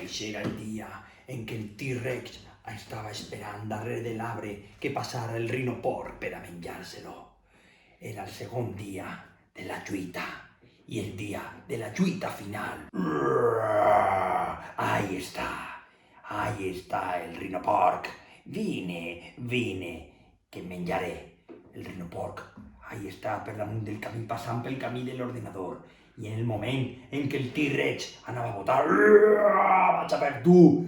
Ese era el día en què el T-Rex estava esperant darrere de l'arbre que passara el rinoporc per a menjar-se-lo. Era el segon dia de la lluita i el dia de la lluita final. Ahí está el rinoporc. Vine, que em menjaré. El rinoporc, ahí està per damunt del camí, passant pel camí de l'ordenador. I en el moment en què el T-Rex anava a botar, vaig a per tu.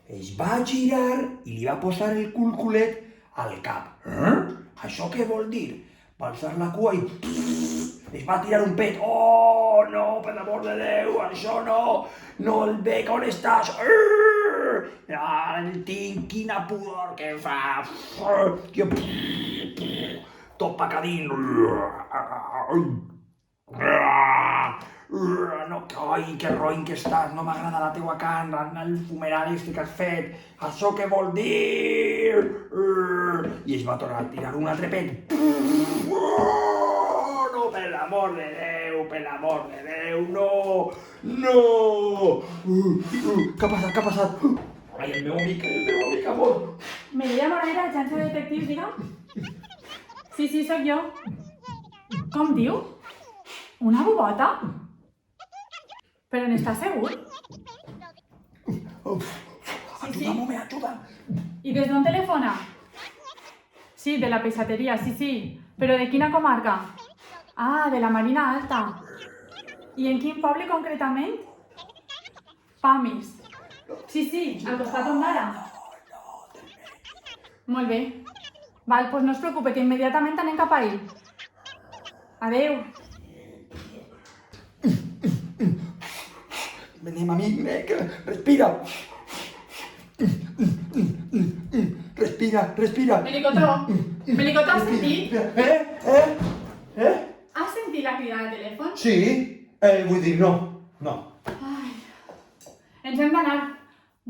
Es va girar i li va posar el culculet al cap. Això què vol dir? Va alçar la cua i es va tirar un pet. Oh, no, per l'amor de Déu, això no. No el bec, on estàs? El tinc, quina pudor que fa. Tot pecadín. No, ai, que roïn que estàs, no m'agrada la teua carn, el fumeral este que has fet, això què vol dir? I es va tornar a tirar un altre pet. No, per l'amor de Déu, no! Què ha passat? Ai, el meu amic, amor. Mireia Moreira, agència de detectius, diga. Sí, sóc jo. Com diu? Una bubota? Però n'estàs segur? Ajuda. I des d'on telefona? Sí, de la peixateria, sí. Però de quina comarca? Ah, de la Marina Alta. I en quin poble concretament? Pamis. Sí, al costat on d'ara. Molt bé. Val, doncs no es preocupe, que immediatament anem cap a ell. Adeu. Venim, amic, respira. Respira. Melicotó, has sentit? Eh? Has sentit la crida de telèfon? Sí, vull dir, no. Ai. Ens hem d'anar.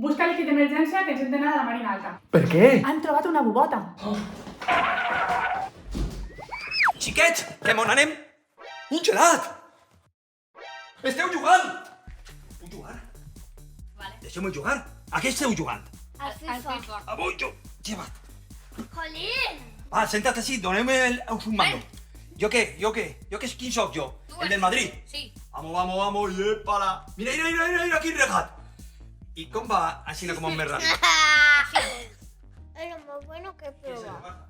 Busca l'equip d'emergència que ens hem d'anar a la Marina Alta. Per què? Han trobat una bubota. Xiquets, que m'on anem? Un gelat! Esteu jugant! Vull jugar? Vale. Deixeu-me jugar. A què esteu jugant? Al FIFA. A Bojo. Lleva't. Jolín. Va, senta't així, doneu-me un mando. ¿Yo qué? ¿Quién soy yo? ¿El del Madrid? Sí. Vamos, yépala. Mira, aquí regat. ¿Y cómo va así como un merrado? Es lo más bueno que he probado.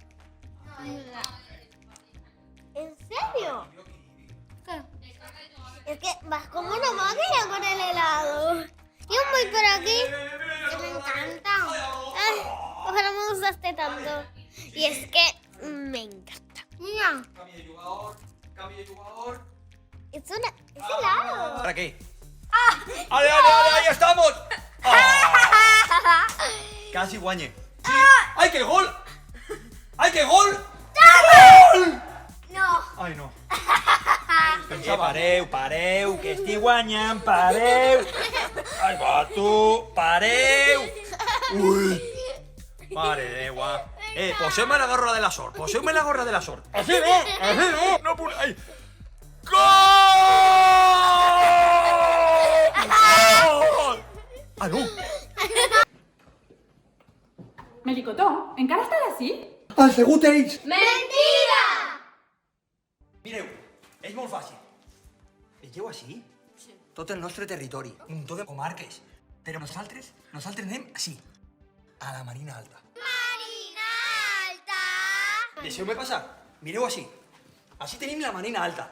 ¿En serio? ¿Qué? Es que vas como una máquina con el helado. Yo voy por aquí. Que me encanta. Ay, ojalá me gustaste tanto. Y es que me encanta. Mira, Cambio de jugador. es helado. ¿Para qué? ¡Ale, ahí estamos! ¡Ah! Casi guañe. Sí. ¡Ay, qué gol! ¡Gol! No. Ai, no. Pareu, que estic guanyant, pareu. Ai, va, tu, pareu. Ui. Mare d'egua. Poseu-me la gorra de la sort, Així no. No puc... Ai. Gol! Ah, no. Melicotó, encara estàs així? Han sigut ells. ¡Mentira! Mireu, és molt fàcil. Veieu així? Sí. Tot el nostre territori, un muntó de comarques. Però nosaltres anem així, a la Marina Alta. Marina Alta. Deixeu-me passar, mireu així. Així tenim la Marina Alta.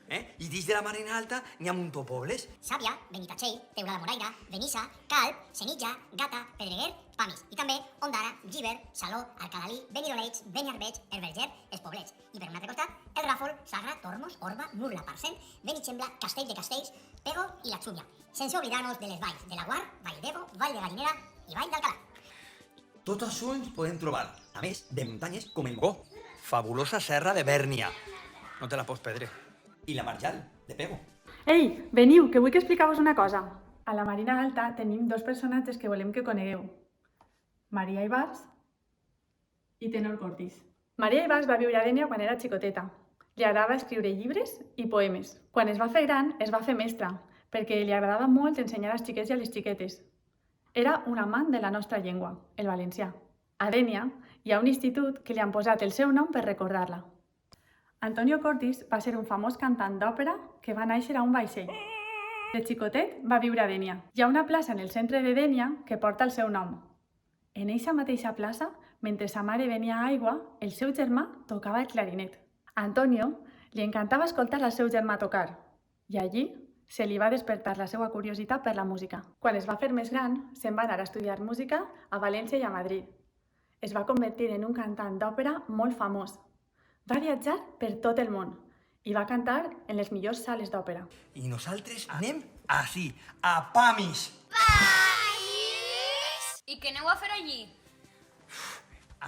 I dins de la Marina Alta n'hi ha un muntó pobles. Sàvia, Benitatxell, Teulada Moraira, Benissa, Calp, Senija, Gata, Pedreguer, Pamis. I també Ondara, Giver, Saló, Alcalalí, Benidorleig, Beniarbeig, Herberger, Els Poblets. I per un altre costat, El Ràfol, Sagra, Tormos, Orba, Murla, Parcent, Benigembla, Castell de Castells, Pego i la Xúbia. Sense oblidar-nos de les valls de la Guar, Vall d'Ebo, Vall de Gallinera i Vall d'Alcalà. Tot això ens podem trobar, a més de muntanyes com el Go, fabulosa serra de Bèrnia. No te la pots perdre. I la Marjal, de Pego. Ei, veniu, que vull que expliqueu-vos una cosa. A la Marina Alta tenim dos personatges que volem que conegueu. Maria Ibars i Tenor Cortis. Maria Ibars va viure a Dénia quan era xicoteta. Li agradava escriure llibres i poemes. Quan es va fer gran, es va fer mestra, perquè li agradava molt ensenyar als xiquets i a les xiquetes. Era un amant de la nostra llengua, el valencià. A Dénia hi ha un institut que li han posat el seu nom per recordar-la. Antonio Cortis va ser un famós cantant d'òpera que va néixer a un vaixell. De xicotet va viure a Dénia. Hi ha una plaça en el centre de Dénia que porta el seu nom. En eixa mateixa plaça, mentre sa mare venia a aigua, el seu germà tocava el clarinet. A Antonio li encantava escoltar al seu germà tocar, i allí se li va despertar la seva curiositat per la música. Quan es va fer més gran, se'n va anar a estudiar música a València i a Madrid. Es va convertir en un cantant d'òpera molt famós. Va viatjar per tot el món i va cantar en les millors sales d'òpera. I nosaltres anem així, a Pamis. I què aneu a fer allí?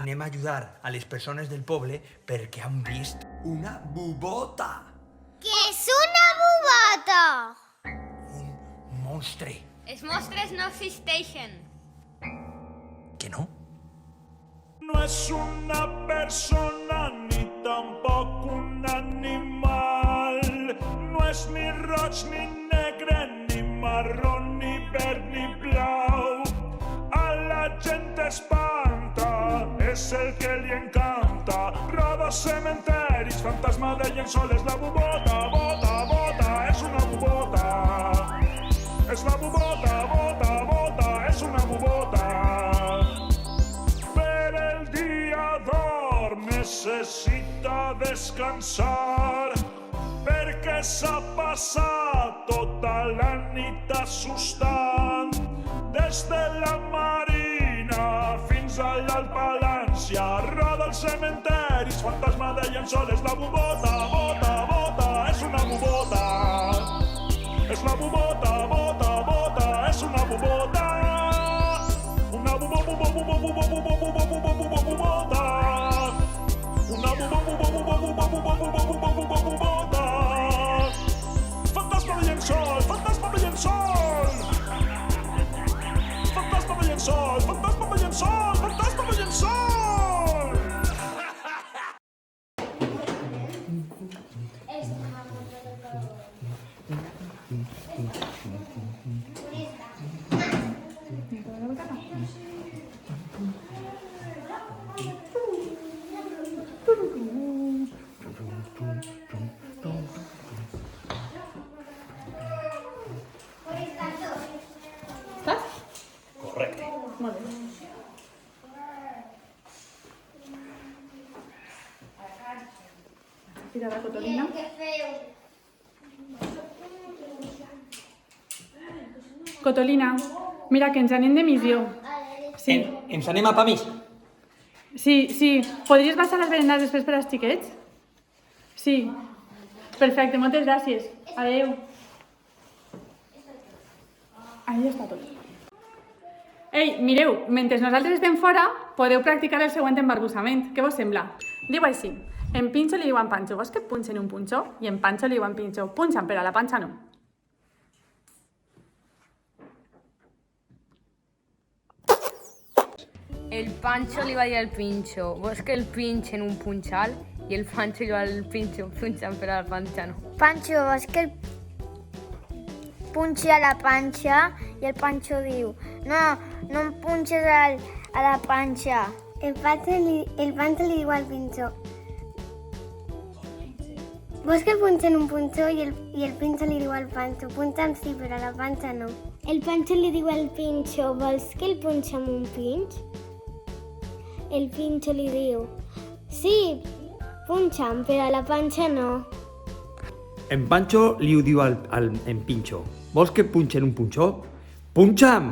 Anem a ajudar a les persones del poble perquè han vist una bubota. Què és una bubota? Un monstre. Els monstres no existeixen. Que no? No es una persona ni tampoc un animal. No és ni roig ni negre, ni marró, ni verd, ni blau. A la gent espanta, és el que li encanta. Roda cementeris, fantasma de llençoles, la bubota, bota, bota, és una bubota. És la bubota, bota, bota, és una bubota. Necessita descansar perquè s'ha passat tota la nit assustant des de la Marina fins a l'Alt Palància. Roda els cementeris, fantasma de llençoles, la bubota, bota, bota, és una bubota. És la bubota, bota, bota, és una bubota. Una bubota. Fantasma de llençol, fantasma de llençol. Fantasma de llençol, fantasma de llençol, fantasma de llençol. Estàs? Correcte. Molt bé. Tira la cotolina. Cotolina, mira que ens anem de missió. Sí, Ens anem a Pamis. sí. Podries baixar les berenades després per als xiquets? Sí. Perfecte, moltes gràcies. Adeu. Ahí està tot. Ei, mireu, mentre nosaltres estem fora, podeu practicar el següent embarbussament. Què vos sembla? Diu així. En Pinxo li diuen Panxo. Vols que punxen un punxó? I en Panxo li diuen Pinxo. Punxen, però a la panxa no. El Pancho li va dir al Pincho, vols que el pinchen un punxal? I el Pancho li va al Pincho, punxen però a la panxa no. Pancho, és que el punxi a la panxa i el Pancho diu no em punxes a la panxa. El Pancho li diu al Pincho vols que punxen un punxó i el Pincho li diu al Pancho punxa'm sí, però a la panxa no. El Pancho li diu al Pincho vols que el punxem un pinx? El Pincho li diu sí, punxa'm, però a la panxa no. En Pancho li ho diu en Pinxo. Vols que punxen un punxó? Punxa'm!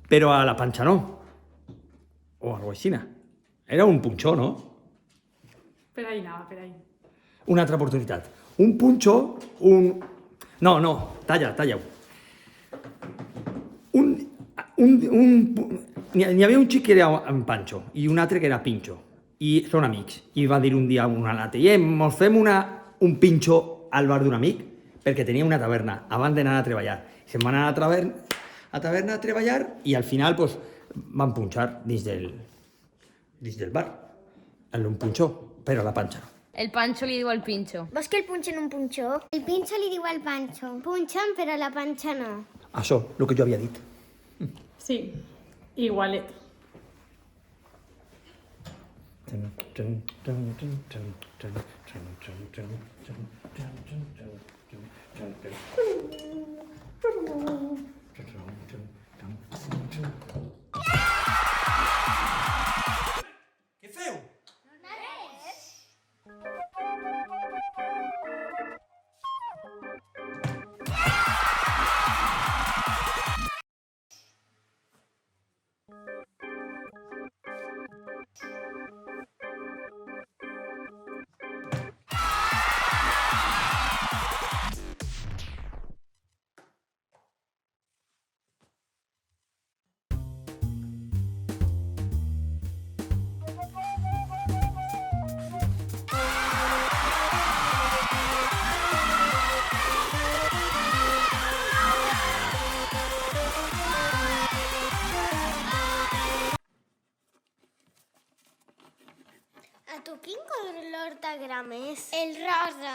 Però a la panxa no. O alguna cosa així. Era un punxó, no? Per ahí anava, per ahí. Una altra oportunitat. Un punxó, No, talla-ho. N'hi havia un xic que era en Pancho i un altre que era Pinxo. I són amics. I va dir un dia un a l'altre mos fem un pinxo al bar d'un amic perquè tenia una taverna abans d'anar a treballar. Se'n van anar a taverna a treballar i al final pues, van punxar dins del bar. En un punxó, però a la panxa no. El Pancho li diu al Pincho. Vols que el punxen un punxó? El pinxo li diu al Pancho. Punxen, però la panxa no. Això, el que jo havia dit. Sí, igualet. Què feu? A tu quin color t'agrada més? El rosa.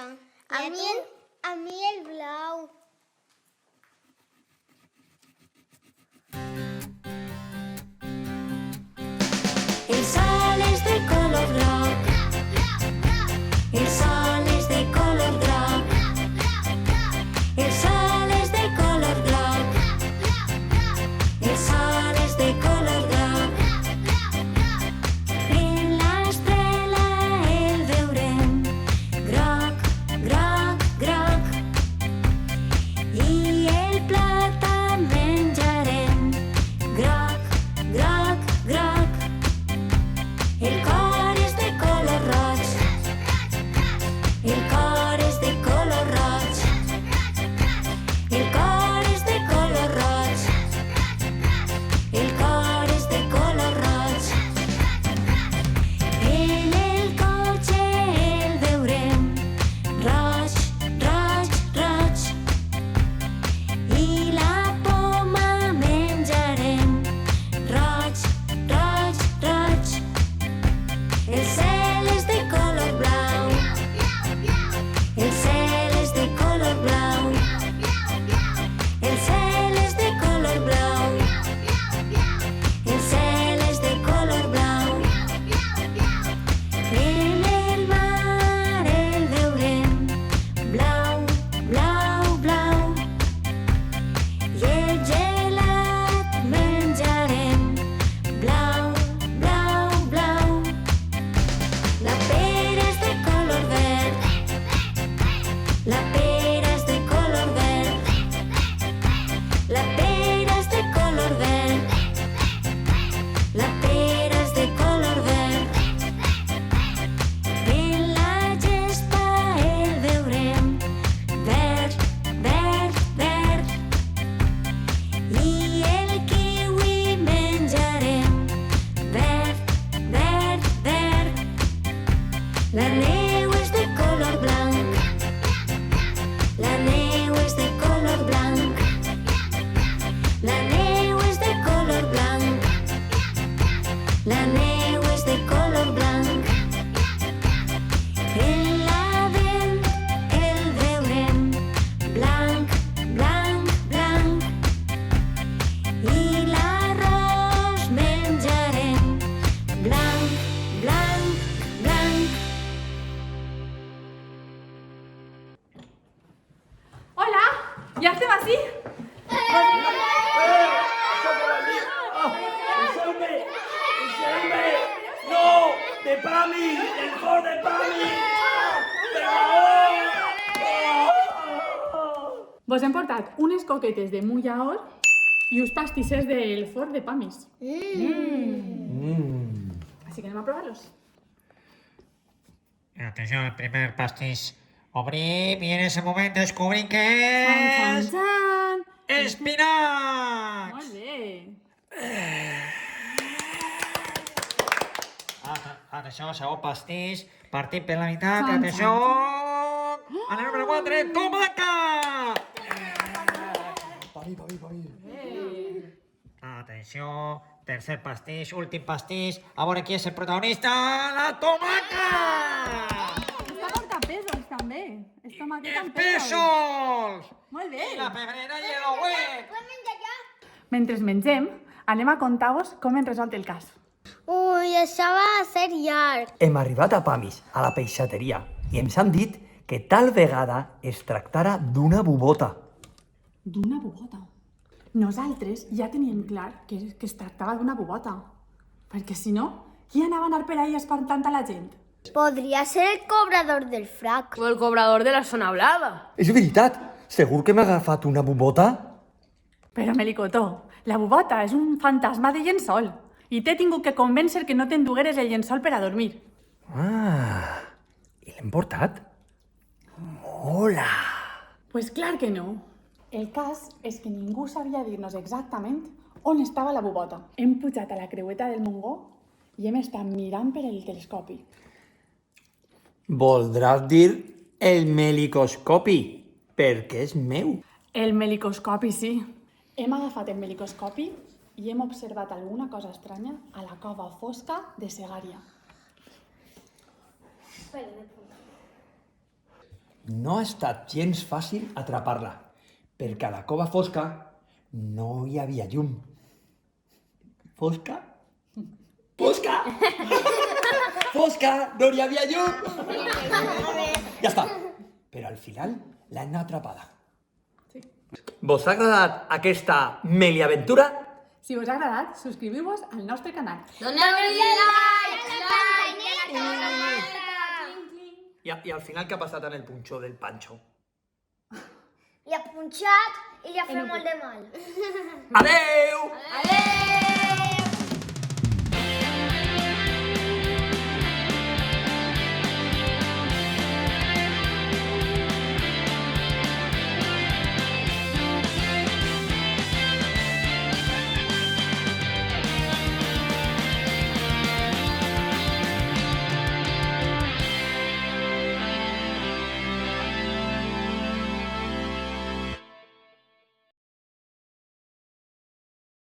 A mi el blau. El sol és de color groc. El sol és de color groc. El sol és de color groc. El sol és de color groc. En l'estrela el veurem groc, groc, groc. I el plata menjarem groc, groc, groc. El cor és de color roig. El cor és de color roig. El cor és de color roig. El cor és de color roig. En el cotxe el veurem roig, roig, roig. I la poma menjarem roig, roig, roig. El cel és de color blau. El cel és de color blau. El cel és de color blau. El cel és de color blau. En el mar el veurem blau, blau, blau. I el gelat menjarem blau, blau, blau. La pera és de color verd. La pera és de color verd. La pera és de color verd. La pera és de color verd. En la gespa el veurem verd, verd, verd. I el kiwi menjarem verd, verd, verd. La neu és de color blanc. La neu és de color blanc. La neu és de color blanc. La neu és de color blanc. En l'adent el veurem blanc, blanc, blanc. I l'arròs menjarem blanc, blanc, blanc. Hola, ¿ya estem así? ¡No! ¡De Pami! ¡El Ford de Pami! Vos hem portat unes coquetes de mullaor i uns pastissers del Ford de Pamis. Así que anem a provar-los. Atención, el primer pastis. Obrim y en ese momento descubrí que Chan, es... chan, chan. ¡Espinacs! Molt bé. Atenció, segon pastís. Partim per la meitat. Chan, Atenció! chan, A la número 4, tomaca! Atenció, tercer pastís, últim pastís. A veure qui és el protagonista. La tomaca! tomàquet amb ¡Pesos! Molt bé. La pebrera y el huet! Mentre mengem, anem a contar-vos com hem resolt el cas. Ui, això va a ser llarg. Hem arribat a Pamis, a la peixateria, i ens han dit que tal vegada es tractara d'una bubota. D'una bubota. Nosaltres ja teníem clar que es tractava d'una bubota. Perquè si no, qui anava a anar per ahí espantant a la gent? Podria ser el cobrador del frac. O el cobrador de la zona blava. És veritat! Segur que m'ha agafat una bubota? Però, Melicotó, la bubota és un fantasma de llençol i t'he tingut que convèncer que no t'endugueres el llençol per a dormir. Ah, i l'hem portat? Mola! Pues clar que no. El cas és que ningú sabia dir-nos exactament on estava la bubota. Hem pujat a la creueta del Montgó i hem estat mirant per el telescopi. Voldràs dir el melicoscopi, perquè és meu. El melicoscopi, sí. Hem agafat el melicoscopi i hem observat alguna cosa estranya a la cova fosca de Segària. No ha estat gens fàcil atrapar-la, perquè a la cova fosca no hi havia llum. Fosca? Fosca! Fosca! No hi havia llum! Ja està. Però al final l'han atrapada. Sí. Vos ha agradat aquesta meliaventura? Si us ha agradat, subscriviu-vos al nostre canal. Doneu-li I al final què ha passat en el punxó del Pancho? Li ha punxat i li ha fet molt de mal. Adeu! Adéu!